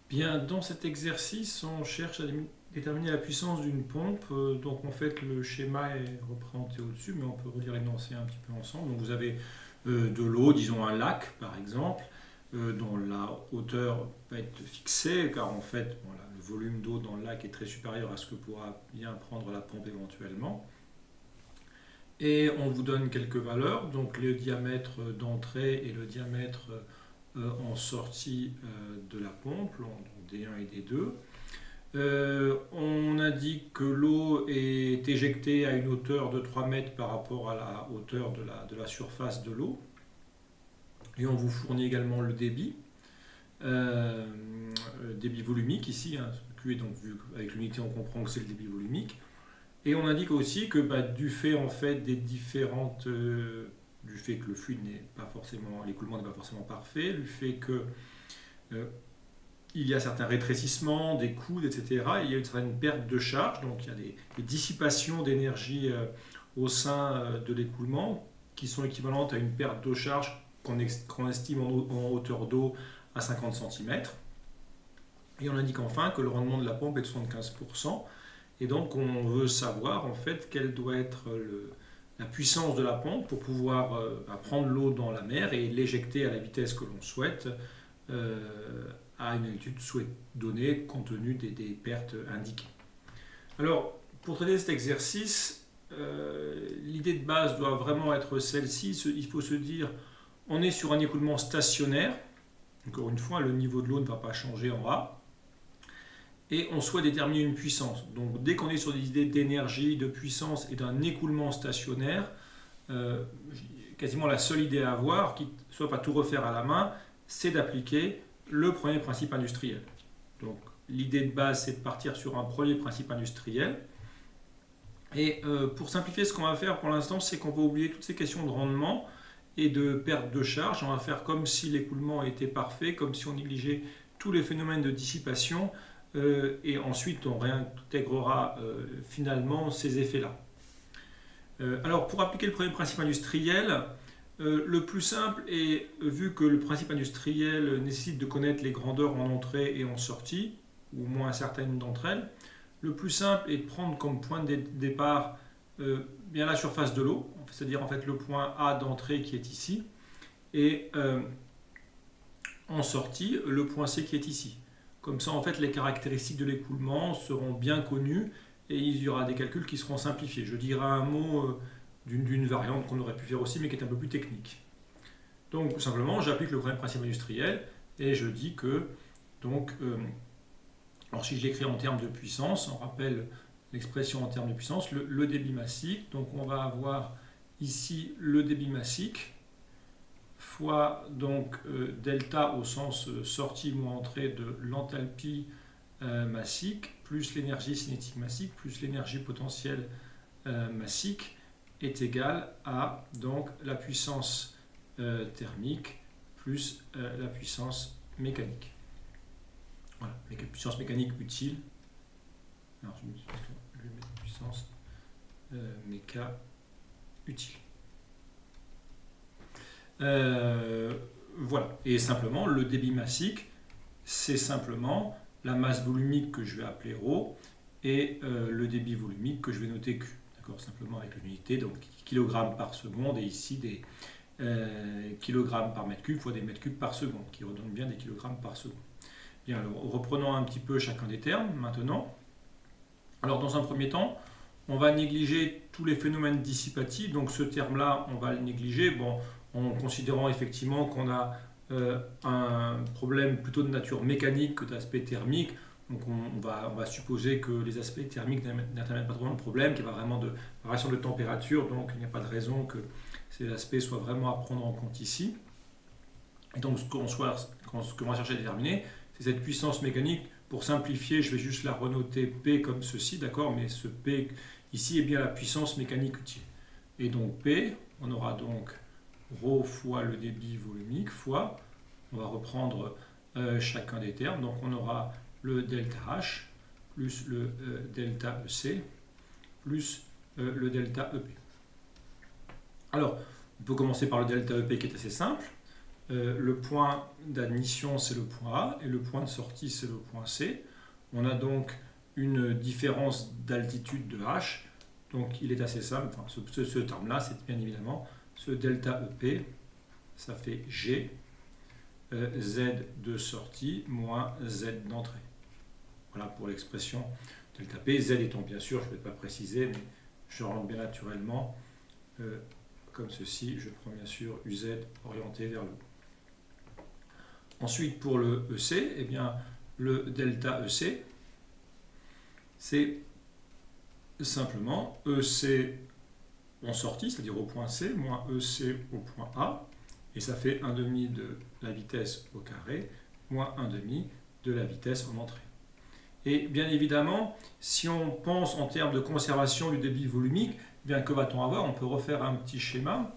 Bien, dans cet exercice, on cherche à déterminer la puissance d'une pompe. Donc en fait, le schéma est représenté au-dessus, mais on peut relire l'énoncé un petit peu ensemble. Donc vous avez de l'eau, disons un lac par exemple, dont la hauteur va être fixée, car en fait, voilà, le volume d'eau dans le lac est très supérieur à ce que pourra bien prendre la pompe éventuellement. Et on vous donne quelques valeurs, donc le diamètre d'entrée et le diamètre en sortie de la pompe, donc D1 et D2. On indique que l'eau est éjectée à une hauteur de 3 mètres par rapport à la hauteur de la surface de l'eau. Et on vous fournit également le débit, débit volumique ici, hein, Q est donc vu avec l'unité on comprend que c'est le débit volumique. Et on indique aussi que du fait en fait des différentes du fait que le fluide n'est pas forcément, l'écoulement n'est pas forcément parfait, du fait que il y a certains rétrécissements, des coudes, etc. Et il y a une certaine perte de charge, donc il y a des dissipations d'énergie au sein de l'écoulement qui sont équivalentes à une perte de charge qu'on estime en hauteur d'eau à 50 cm. Et on indique enfin que le rendement de la pompe est de 75%. Et donc on veut savoir en fait quelle doit être la puissance de la pompe pour pouvoir prendre l'eau dans la mer et l'éjecter à la vitesse que l'on souhaite à une altitude donnée compte tenu des pertes indiquées. Alors pour traiter cet exercice, l'idée de base doit vraiment être celle-ci. Il faut se dire on est sur un écoulement stationnaire. Encore une fois, le niveau de l'eau ne va pas changer en A. Et on souhaite déterminer une puissance. Donc dès qu'on est sur des idées d'énergie, de puissance et d'un écoulement stationnaire, quasiment la seule idée à avoir, qui ne soit pas tout refaire à la main, c'est d'appliquer le premier principe industriel. Donc l'idée de base, c'est de partir sur un premier principe industriel. Et pour simplifier, ce qu'on va faire pour l'instant, c'est qu'on va oublier toutes ces questions de rendement et de perte de charge. On va faire comme si l'écoulement était parfait, comme si on négligeait tous les phénomènes de dissipation. Et ensuite on réintégrera finalement ces effets-là. Alors pour appliquer le premier principe industriel, le plus simple est, vu que le principe industriel nécessite de connaître les grandeurs en entrée et en sortie, ou au moins certaines d'entre elles, le plus simple est de prendre comme point de départ bien la surface de l'eau, c'est-à-dire en fait le point A d'entrée qui est ici, et en sortie le point C qui est ici. Comme ça, en fait, les caractéristiques de l'écoulement seront bien connues et il y aura des calculs qui seront simplifiés. Je dirai un mot d'une variante qu'on aurait pu faire aussi, mais qui est un peu plus technique. Donc, tout simplement, j'applique le premier principe industriel et je dis que, donc, alors si je l'écris en termes de puissance, on rappelle l'expression en termes de puissance, le débit massique. Donc, on va avoir ici le débit massique fois donc delta au sens sortie ou entrée de l'enthalpie massique plus l'énergie cinétique massique plus l'énergie potentielle massique est égal à donc la puissance thermique plus la puissance mécanique. Voilà, puissance mécanique utile. Alors je vais mettre puissance méca utile. Voilà, et simplement le débit massique, c'est simplement la masse volumique que je vais appeler ρ et le débit volumique que je vais noter Q, d'accord, simplement avec l'unité, donc kg par seconde et ici des kg par mètre cube fois des mètres cubes par seconde, qui redonnent bien des kg par seconde. Bien, alors reprenons un petit peu chacun des termes maintenant. Alors dans un premier temps, on va négliger tous les phénomènes dissipatifs, donc ce terme-là, on va le négliger. Bon, en considérant effectivement qu'on a un problème plutôt de nature mécanique que d'aspect thermique. Donc on va supposer que les aspects thermiques n'interviennent pas trop dans le problème, qu'il y a vraiment de variation de température, donc il n'y a pas de raison que ces aspects soient vraiment à prendre en compte ici. Et donc ce qu'on va chercher à déterminer, c'est cette puissance mécanique. Pour simplifier, je vais juste la renoter P comme ceci, d'accord, mais ce P ici est bien la puissance mécanique utile. Et donc P, on aura donc ρ fois le débit volumique fois, on va reprendre chacun des termes, donc on aura le delta H plus le delta EC plus le delta EP. Alors, on peut commencer par le delta EP qui est assez simple. le point d'admission c'est le point A et le point de sortie c'est le point C. On a donc une différence d'altitude de H. Donc il est assez simple, enfin, ce terme-là, c'est bien évidemment ce delta EP, ça fait G, Z de sortie moins Z d'entrée. Voilà pour l'expression delta P, Z étant bien sûr, je ne vais pas préciser, mais je rentre bien naturellement, comme ceci, je prends bien sûr UZ orienté vers le haut. Ensuite pour le EC, eh bien, le delta EC, c'est simplement EC en sortie, c'est-à-dire au point C, moins EC au point A, et ça fait 1,5 de la vitesse au carré, moins 1,5 de la vitesse en entrée. Et bien évidemment, si on pense en termes de conservation du débit volumique, eh bien que va-t-on avoir? On peut refaire un petit schéma.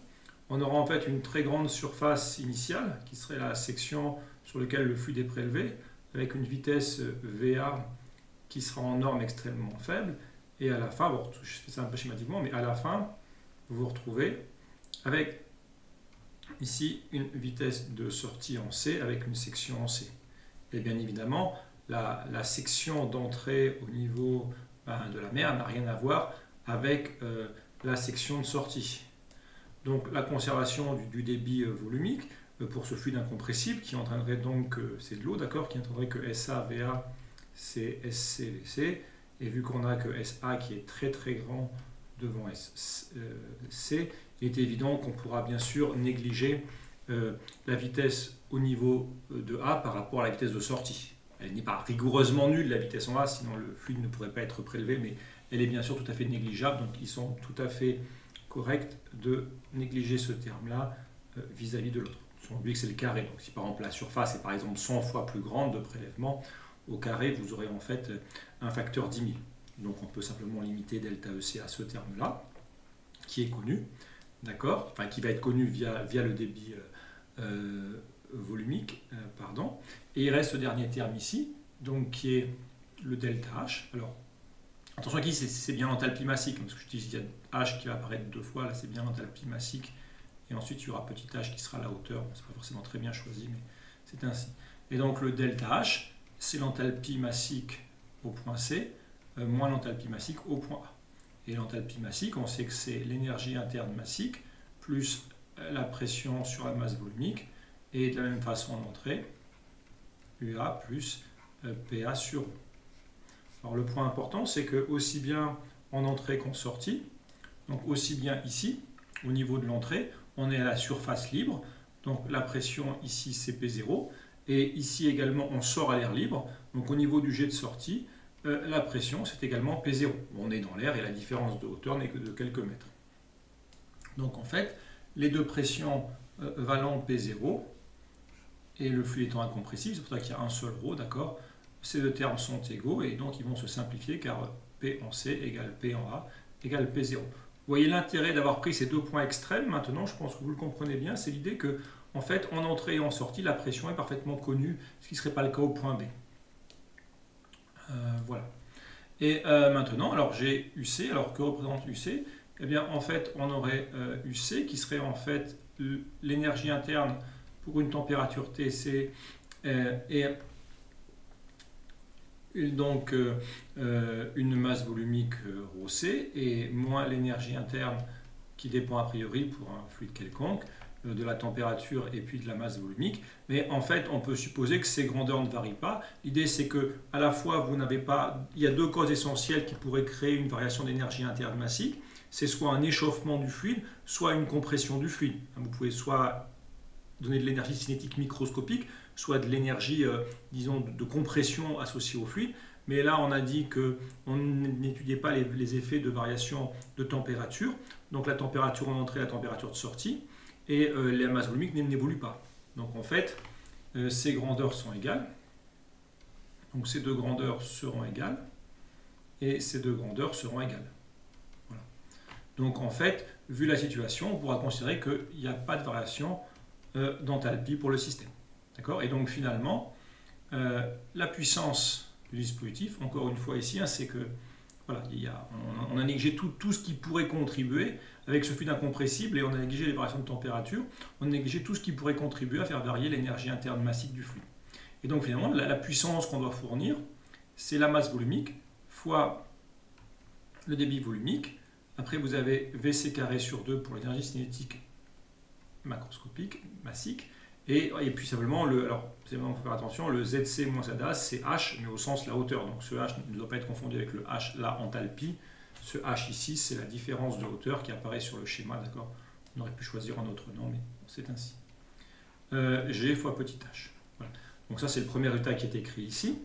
On aura en fait une très grande surface initiale, qui serait la section sur laquelle le fluide est prélevé, avec une vitesse VA qui sera en norme extrêmement faible. Et à la fin, bon, je fais ça un peu schématiquement, mais à la fin, vous vous retrouvez avec ici une vitesse de sortie en C avec une section en C. Et bien évidemment, la section d'entrée au niveau de la mer n'a rien à voir avec la section de sortie. Donc la conservation du débit volumique pour ce fluide incompressible qui entraînerait donc, c'est de l'eau, d'accord, qui entraînerait que SAVA c'est SCVC, et vu qu'on a que SA qui est très très grand devant SC, il est évident qu'on pourra bien sûr négliger la vitesse au niveau de A par rapport à la vitesse de sortie. Elle n'est pas rigoureusement nulle la vitesse en A, sinon le fluide ne pourrait pas être prélevé, mais elle est bien sûr tout à fait négligeable, donc ils sont tout à fait corrects de négliger ce terme-là vis-à-vis de l'autre. On oublie que c'est le carré, donc si par exemple la surface est par exemple 100 fois plus grande de prélèvement, au carré vous aurez en fait un facteur 10 000. Donc on peut simplement limiter delta EC à ce terme-là, qui est connu, d'accord, enfin qui va être connu via le débit volumique, pardon. Et il reste le dernier terme ici, donc qui est le delta H. Alors, attention ici, c'est bien l'enthalpie massique, parce que je dis qu'il y a H qui va apparaître deux fois, là c'est bien l'enthalpie massique, et ensuite il y aura petit h qui sera la hauteur, bon, c'est pas forcément très bien choisi, mais c'est ainsi. Et donc le delta H, c'est l'enthalpie massique au point C, moins l'enthalpie massique au point A. Et l'enthalpie massique, on sait que c'est l'énergie interne massique, plus la pression sur la masse volumique, et de la même façon en entrée, UA plus PA sur O. Alors le point important, c'est que aussi bien en entrée qu'en sortie, donc aussi bien ici, au niveau de l'entrée, on est à la surface libre, donc la pression ici c'est P0, et ici également on sort à l'air libre, donc au niveau du jet de sortie, la pression c'est également P0. On est dans l'air et la différence de hauteur n'est que de quelques mètres. Donc en fait, les deux pressions valant P0, et le flux étant incompressible, c'est pour ça qu'il y a un seul ρ, d'accord, ces deux termes sont égaux et donc ils vont se simplifier car P en C égale P en A égale P0. Vous voyez l'intérêt d'avoir pris ces deux points extrêmes. Maintenant, je pense que vous le comprenez bien, c'est l'idée que, en fait, en entrée et en sortie, la pression est parfaitement connue, ce qui ne serait pas le cas au point B. Voilà. Et maintenant, alors j'ai UC, alors que représente UC? Eh bien, en fait, on aurait UC qui serait en fait l'énergie interne pour une température TC et donc une masse volumique ρC et moins l'énergie interne qui dépend a priori pour un fluide quelconque de la température et puis de la masse volumique. Mais en fait, on peut supposer que ces grandeurs ne varient pas. L'idée, c'est que à la fois, vous n'avez pas... Il y a deux causes essentielles qui pourraient créer une variation d'énergie interne massique. C'est soit un échauffement du fluide, soit une compression du fluide. Vous pouvez soit donner de l'énergie cinétique microscopique, soit de l'énergie, disons, de compression associée au fluide. Mais là, on a dit qu'on n'étudiait pas les effets de variation de température. Donc la température en entrée, la température de sortie. Et la masse volumique n'évolue pas. Donc en fait, ces grandeurs sont égales. Donc ces deux grandeurs seront égales. Et ces deux grandeurs seront égales. Voilà. Donc en fait, vu la situation, on pourra considérer qu'il n'y a pas de variation d'enthalpie pour le système. D'accord ? Et donc finalement, la puissance du dispositif, encore une fois ici, hein, c'est que voilà, on a négligé tout ce qui pourrait contribuer avec ce fluide incompressible et on a négligé les variations de température, on a négligé tout ce qui pourrait contribuer à faire varier l'énergie interne massique du fluide. Et donc finalement, la puissance qu'on doit fournir, c'est la masse volumique fois le débit volumique. Après, vous avez VC carré sur 2 pour l'énergie cinétique macroscopique, massique. Et puis simplement, alors il faut faire attention, le ZC moins ZA, c'est H, mais au sens la hauteur. Donc ce H ne doit pas être confondu avec le H là, enthalpie. Ce H ici, c'est la différence de hauteur qui apparaît sur le schéma, d'accord? On aurait pu choisir un autre nom, mais c'est ainsi. G fois petit h. Voilà. Donc ça, c'est le premier résultat qui est écrit ici.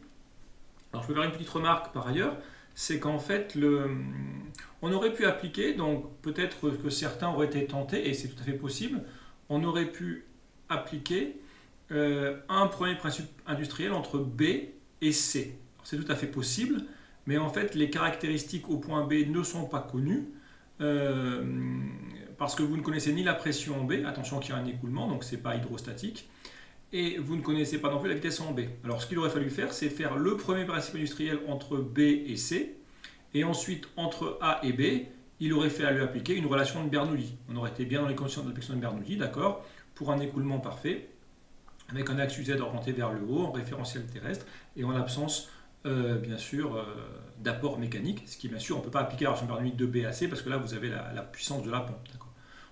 Alors je peux faire une petite remarque par ailleurs, c'est qu'en fait, on aurait pu appliquer, donc peut-être que certains auraient été tentés, et c'est tout à fait possible, on aurait pu appliquer un premier principe industriel entre B et C. C'est tout à fait possible, mais en fait les caractéristiques au point B ne sont pas connues parce que vous ne connaissez ni la pression en B, attention qu'il y a un écoulement, donc ce n'est pas hydrostatique, et vous ne connaissez pas non plus la vitesse en B. Alors ce qu'il aurait fallu faire, c'est faire le premier principe industriel entre B et C, et ensuite entre A et B, il aurait fallu appliquer une relation de Bernoulli. On aurait été bien dans les conditions de l'application de Bernoulli, d'accord, pour un écoulement parfait, avec un axe UZ orienté vers le haut, en référentiel terrestre, et en l'absence, bien sûr, d'apport mécanique, ce qui, bien sûr, on ne peut pas appliquer la relation de Bernoulli de B à C, parce que là, vous avez la puissance de la pompe.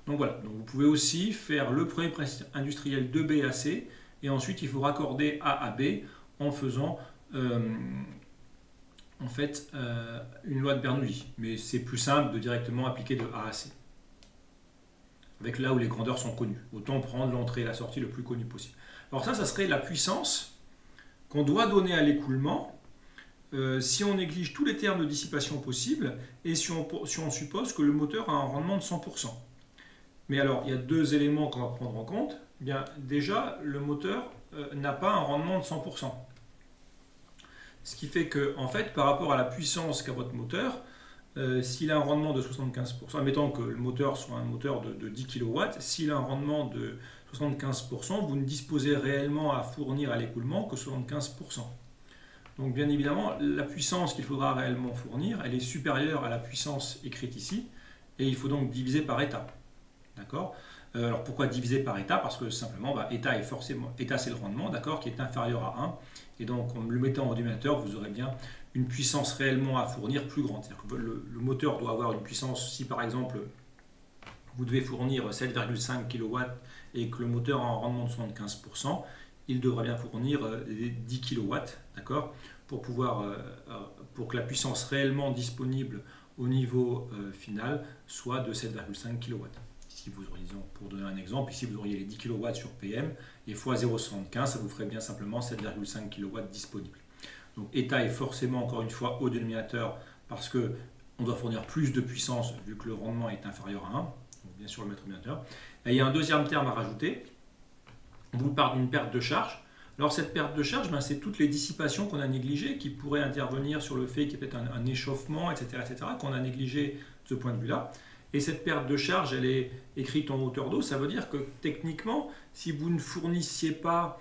Donc voilà, donc vous pouvez aussi faire le premier principe industriel de B à C, et ensuite, il faut raccorder A à B en faisant, en fait, une loi de Bernoulli. Mais c'est plus simple de directement appliquer de A à C, avec là où les grandeurs sont connues. Autant prendre l'entrée et la sortie le plus connu possible. Alors ça serait la puissance qu'on doit donner à l'écoulement si on néglige tous les termes de dissipation possibles et si on suppose que le moteur a un rendement de 100%. Mais alors, il y a deux éléments qu'on va prendre en compte. Eh bien, déjà, le moteur n'a pas un rendement de 100%. Ce qui fait que, en fait, par rapport à la puissance qu'a votre moteur, s'il a un rendement de 75%, admettons que le moteur soit un moteur de 10 kW, s'il a un rendement de 75%, vous ne disposez réellement à fournir à l'écoulement que 75%. Donc bien évidemment, la puissance qu'il faudra réellement fournir, elle est supérieure à la puissance écrite ici, et il faut donc diviser par état. D'accord ? Alors pourquoi diviser par état ? Parce que simplement, état c'est le rendement, d'accord, qui est inférieur à 1, et donc en le mettant en dénominateur, vous aurez bien une puissance réellement à fournir plus grande. C'est-à-dire que le moteur doit avoir une puissance, si par exemple vous devez fournir 7,5 kW et que le moteur a un rendement de 75%, il devra bien fournir 10 kW, d'accord, pour que la puissance réellement disponible au niveau final soit de 7,5 kW. Ici, vous auriez, pour donner un exemple, ici vous auriez les 10 kW sur PM et fois 0,75, ça vous ferait bien simplement 7,5 kW disponibles. Donc état est forcément, encore une fois, au dénominateur parce qu'on doit fournir plus de puissance vu que le rendement est inférieur à 1, donc bien sûr le mettre au dénominateur. Et il y a un deuxième terme à rajouter, on vous parle d'une perte de charge. Alors cette perte de charge, c'est toutes les dissipations qu'on a négligées qui pourraient intervenir sur le fait qu'il y ait peut-être un échauffement, etc., qu'on a négligé de ce point de vue-là. Et cette perte de charge, elle est écrite en hauteur d'eau. Ça veut dire que techniquement, si vous ne fournissiez pas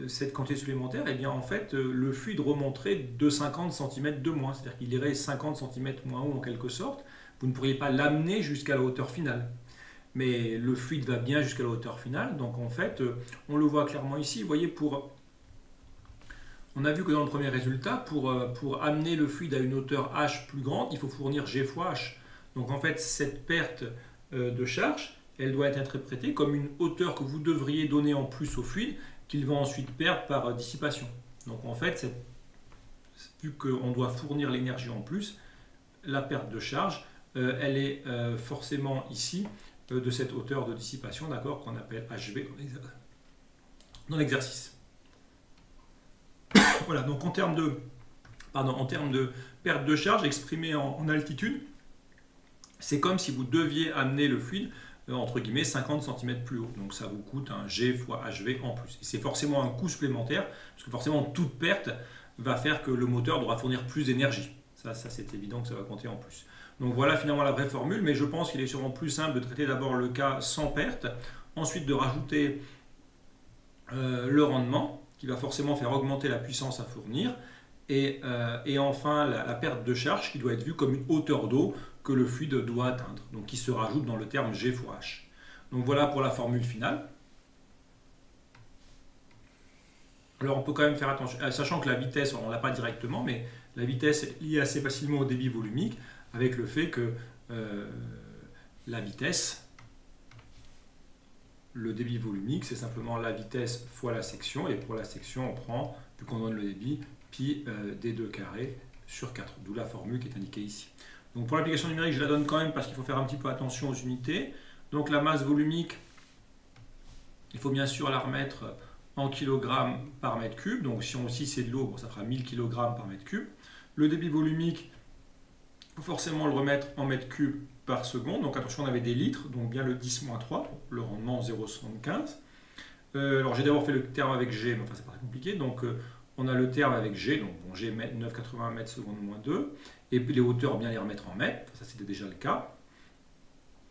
cette quantité supplémentaire, eh bien en fait, le fluide remonterait de 50 cm de moins. C'est-à-dire qu'il irait 50 cm moins haut en quelque sorte. Vous ne pourriez pas l'amener jusqu'à la hauteur finale. Mais le fluide va bien jusqu'à la hauteur finale. Donc en fait, on le voit clairement ici. Vous voyez, on a vu que dans le premier résultat, pour amener le fluide à une hauteur H plus grande, il faut fournir G fois H. Donc en fait, cette perte de charge, elle doit être interprétée comme une hauteur que vous devriez donner en plus au fluide, qu'il va ensuite perdre par dissipation. Donc en fait, vu qu'on doit fournir l'énergie en plus, la perte de charge, elle est forcément ici de cette hauteur de dissipation, d'accord, qu'on appelle HV dans l'exercice. Voilà, donc en termes de perte de charge exprimée en altitude, c'est comme si vous deviez amener le fluide entre guillemets 50 cm plus haut. Donc ça vous coûte un G fois HV en plus. C'est forcément un coût supplémentaire, parce que forcément toute perte va faire que le moteur devra fournir plus d'énergie. Ça c'est évident que ça va compter en plus. Donc voilà finalement la vraie formule, mais je pense qu'il est sûrement plus simple de traiter d'abord le cas sans perte, ensuite de rajouter le rendement, qui va forcément faire augmenter la puissance à fournir, Et enfin, la perte de charge qui doit être vue comme une hauteur d'eau que le fluide doit atteindre, donc qui se rajoute dans le terme G fois H. Donc voilà pour la formule finale. Alors on peut quand même faire attention, sachant que la vitesse, on ne l'a pas directement, mais la vitesse est liée assez facilement au débit volumique, avec le fait que la vitesse, le débit volumique, c'est simplement la vitesse fois la section, et pour la section, on prend, vu qu'on donne le débit, pi d2 carré sur 4, d'où la formule qui est indiquée ici. Donc pour l'application numérique, je la donne quand même parce qu'il faut faire un petit peu attention aux unités. Donc la masse volumique, il faut bien sûr la remettre en kilogrammes par mètre cube. Donc si c'est de l'eau, bon, ça fera 1000 kg par mètre cube. Le débit volumique, il faut forcément le remettre en mètres cubes par seconde. Donc attention, on avait des litres, donc bien le 10-3, le rendement 0,75. Alors j'ai d'abord fait le terme avec G, mais enfin c'est pas très compliqué. Donc on a le terme avec G, donc bon, G 9,80 mètres secondes moins 2. Et puis les hauteurs, bien les remettre en mètres, ça c'était déjà le cas.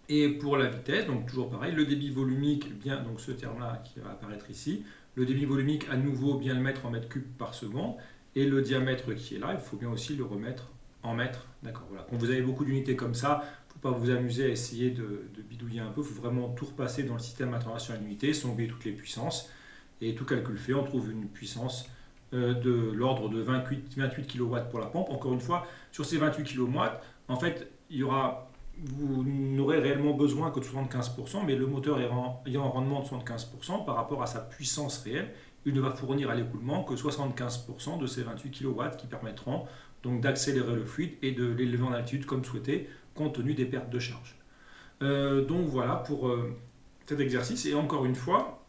Et pour la vitesse, donc toujours pareil, le débit volumique, bien donc ce terme-là qui va apparaître ici, le débit volumique à nouveau bien le mettre en mètres cubes par seconde, et le diamètre qui est là, il faut bien aussi le remettre en mètres. D'accord, voilà. Quand vous avez beaucoup d'unités comme ça, il ne faut pas vous amuser à essayer de bidouiller un peu, il faut vraiment tout repasser dans le système international d'unités, sans oublier toutes les puissances, et tout calcul fait, on trouve une puissance de l'ordre de 28 kW pour la pompe. Encore une fois, sur ces 28 kW, en fait, vous n'aurez réellement besoin que de 75%, mais le moteur ayant un rendement de 75% par rapport à sa puissance réelle, il ne va fournir à l'écoulement que 75% de ces 28 kW qui permettront donc d'accélérer le fluide et de l'élever en altitude comme souhaité, compte tenu des pertes de charge. Donc voilà pour cet exercice. Et encore une fois,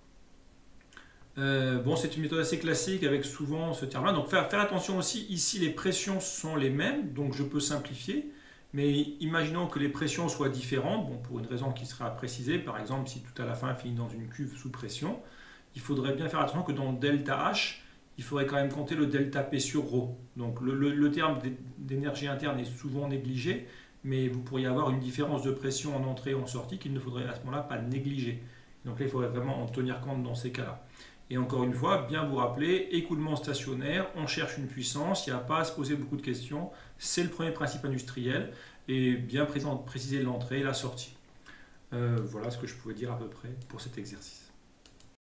bon, c'est une méthode assez classique avec souvent ce terme-là. Donc faire attention aussi, ici les pressions sont les mêmes, donc je peux simplifier. Mais imaginons que les pressions soient différentes, bon, pour une raison qui sera précisée, par exemple si tout à la fin finit dans une cuve sous pression, il faudrait bien faire attention que dans delta H, il faudrait quand même compter le delta P sur ρ. Donc le terme d'énergie interne est souvent négligé, mais vous pourriez avoir une différence de pression en entrée et en sortie qu'il ne faudrait à ce moment-là pas négliger. Donc là, il faudrait vraiment en tenir compte dans ces cas-là. Et encore une fois, bien vous rappeler, écoulement stationnaire, on cherche une puissance, il n'y a pas à se poser beaucoup de questions, c'est le premier principe industriel, et bien préciser l'entrée et la sortie. Voilà ce que je pouvais dire à peu près pour cet exercice.